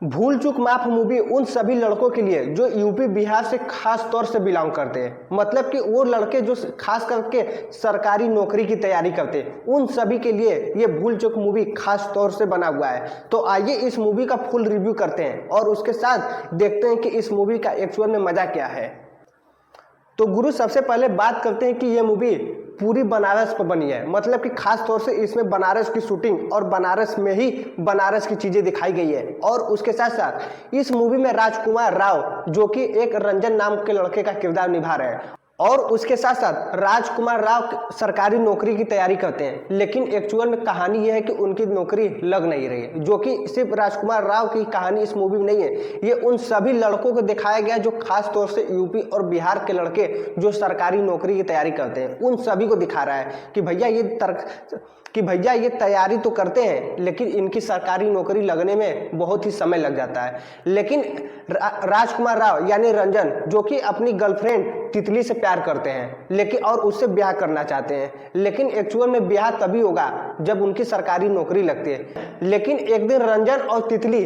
भूल चूक माफ मूवी उन सभी लड़कों के लिए जो यूपी बिहार से खास तौर से बिलोंग करते हैं, मतलब कि वो लड़के जो खास करके सरकारी नौकरी की तैयारी करते हैं, उन सभी के लिए ये भूल चूक मूवी खास तौर से बना हुआ है। तो आइए इस मूवी का फुल रिव्यू करते हैं और उसके साथ देखते हैं कि इस मूवी का एक्चुअल में मजा क्या है। तो गुरु, सबसे पहले बात करते हैं कि ये मूवी पूरी बनारस पर बनी है, मतलब कि खास तौर से इसमें बनारस की शूटिंग और बनारस में ही बनारस की चीजें दिखाई गई है। और उसके साथ साथ इस मूवी में राजकुमार राव जो कि एक रंजन नाम के लड़के का किरदार निभा रहे हैं, और उसके साथ साथ राजकुमार राव सरकारी नौकरी की तैयारी करते हैं, लेकिन एक्चुअल में कहानी यह है कि उनकी नौकरी लग नहीं रही है। जो कि सिर्फ राजकुमार राव की कहानी इस मूवी में नहीं है, ये उन सभी लड़कों को दिखाया गया जो खास तौर से यूपी और बिहार के लड़के जो सरकारी नौकरी की तैयारी करते हैं, उन सभी को दिखा रहा है कि भैया ये तैयारी तो करते हैं, लेकिन इनकी सरकारी नौकरी लगने में बहुत ही समय लग जाता है। लेकिन राजकुमार राव यानी रंजन, जो कि अपनी गर्लफ्रेंड तितली से प्यार करते हैं, लेकिन और उससे ब्याह करना चाहते हैं, लेकिन एक्चुअल में ब्याह तभी होगा जब उनकी सरकारी नौकरी लगती है। लेकिन एक दिन रंजन और तितली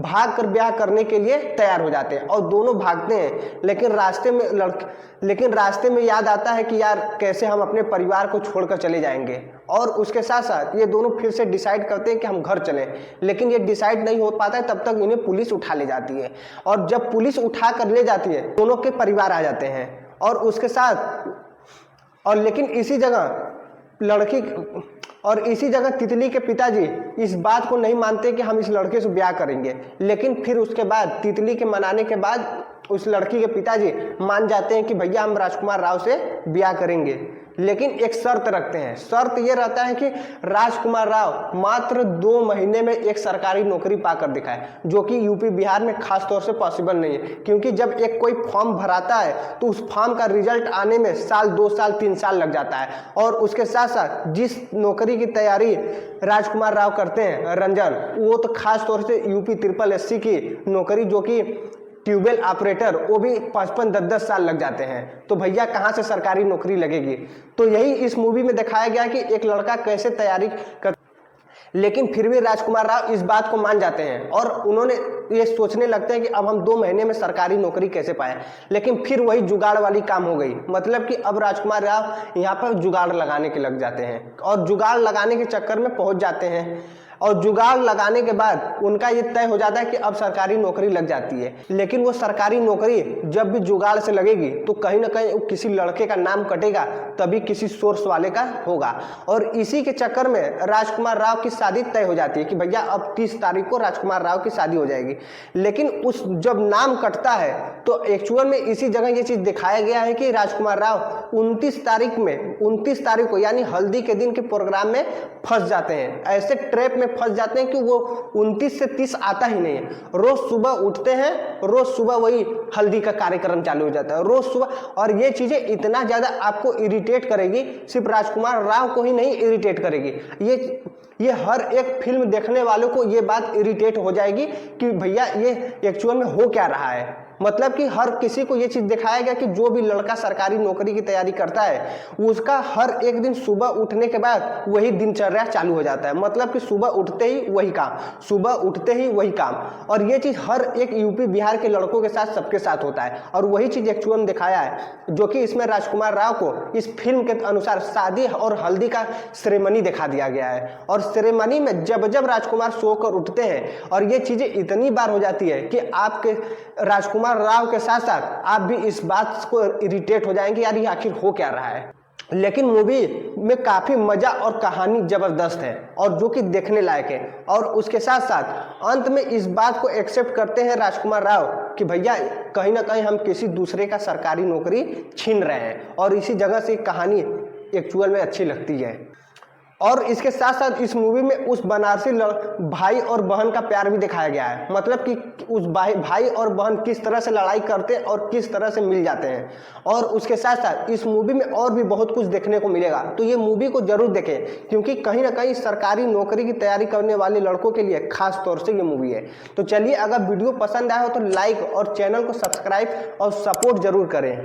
भाग कर ब्याह करने के लिए तैयार हो जाते हैं और दोनों भागते हैं, लेकिन रास्ते में याद आता है कि यार कैसे हम अपने परिवार को छोड़कर चले जाएंगे। और उसके साथ साथ ये दोनों फिर से डिसाइड करते हैं कि हम घर चलें, लेकिन ये डिसाइड नहीं हो पाता है, तब तक इन्हें पुलिस उठा ले जाती है। और जब पुलिस उठा कर ले जाती है, दोनों के परिवार आ जाते हैं। और उसके साथ लेकिन इसी जगह तितली के पिताजी इस बात को नहीं मानते कि हम इस लड़के से ब्याह करेंगे। लेकिन फिर उसके बाद तितली के मनाने के बाद उस लड़की के पिताजी मान जाते हैं कि भैया हम राजकुमार राव से ब्याह करेंगे, लेकिन एक शर्त रखते हैं। शर्त ये रहता है कि राजकुमार राव मात्र 2 महीने में एक सरकारी नौकरी पाकर दिखाए, जो कि यूपी बिहार में खास तौर से पॉसिबल नहीं है, क्योंकि जब एक कोई फॉर्म भराता है तो उस फॉर्म का रिजल्ट आने में साल, 2 साल, 3 साल लग जाता है। और उसके साथ साथ जिस नौकरी की तैयारी राजकुमार राव करते हैं रंजन, वो तो खास तौर से यूपी SSS की नौकरी जो कि ट्यूबवेल ऑपरेटर, वो भी 55, 10 साल लग जाते हैं। तो भैया कहाँ से सरकारी नौकरी लगेगी। तो यही इस मूवी में दिखाया गया कि एक लड़का कैसे तैयारी कर, लेकिन फिर भी राजकुमार राव इस बात को मान जाते हैं और उन्होंने ये सोचने लगते हैं कि अब हम 2 महीने में सरकारी नौकरी कैसे पाए। लेकिन फिर वही जुगाड़ वाली काम हो गई, मतलब कि अब राजकुमार राव यहाँ पर जुगाड़ लगाने के लग जाते हैं और जुगाड़ लगाने के चक्कर में पहुंच जाते हैं। और जुगाड़ लगाने के बाद उनका ये तय हो जाता है कि अब सरकारी नौकरी लग जाती है। लेकिन वो सरकारी नौकरी जब भी जुगाड़ से लगेगी तो कहीं ना कहीं किसी लड़के का नाम कटेगा, तभी किसी सोर्स वाले का होगा। और इसी के चक्कर में राजकुमार राव की शादी तय हो जाती है कि भैया अब 30 तारीख को राजकुमार राव की शादी हो जाएगी। लेकिन उस जब नाम कटता है तो एक्चुअल में इसी जगह ये चीज़ दिखाया गया है कि राजकुमार राव 29 तारीख को यानी हल्दी के दिन के प्रोग्राम में फंस जाते हैं। ऐसे ट्रैप में फंस जाते हैं कि वो 29 से 30 आता ही नहीं है। रोज सुबह उठते हैं, रोज सुबह वही हल्दी का कार्यक्रम चालू हो जाता है, रोज सुबह। और ये चीजें इतना ज्यादा आपको इरिटेट करेगी, सिर्फ राजकुमार राव को ही नहीं इरिटेट करेगी, ये हर एक फिल्म देखने वालों को ये बात इरिटेट हो जाएगी कि भैया ये एक्चुअल में हो क्या रहा है। मतलब कि हर किसी को ये चीज दिखाया गया कि जो भी लड़का सरकारी नौकरी की तैयारी करता है उसका हर एक दिन सुबह उठने के बाद वही दिनचर्या चालू हो जाता है। मतलब कि सुबह उठते ही वही काम, और ये चीज हर एक यूपी बिहार के लड़कों के साथ सबके साथ होता है। और वही चीज एक्चुअल में दिखाया है, जो कि इसमें राजकुमार राव को इस फिल्म के अनुसार शादी और हल्दी का सेरेमनी दिखा दिया गया है। और सेरेमनी में जब राजकुमार सोकर उठते हैं और ये चीजें इतनी बार हो जाती है कि आपके राजकुमार राव के साथ साथ आप भी इस बात को इरिटेट हो जाएंगे, यार ये आखिर हो क्या रहा है। लेकिन मूवी में काफी मजा और कहानी जबरदस्त है और जो कि देखने लायक है। और उसके साथ साथ अंत में इस बात को एक्सेप्ट करते हैं राजकुमार राव कि भैया कहीं ना कहीं हम किसी दूसरे का सरकारी नौकरी छीन रहे हैं। और इसी जगह से कहानी एक्चुअल में अच्छी लगती है। और इसके साथ साथ इस मूवी में उस बनारसी भाई और बहन का प्यार भी दिखाया गया है, मतलब कि उस भाई और बहन किस तरह से लड़ाई करते हैं और किस तरह से मिल जाते हैं। और उसके साथ साथ इस मूवी में और भी बहुत कुछ देखने को मिलेगा। तो ये मूवी को जरूर देखें, क्योंकि कहीं ना कहीं सरकारी नौकरी की तैयारी करने वाले लड़कों के लिए खास तौर से ये मूवी है। तो चलिए, अगर वीडियो पसंद आया हो तो लाइक और चैनल को सब्सक्राइब और सपोर्ट जरूर करें।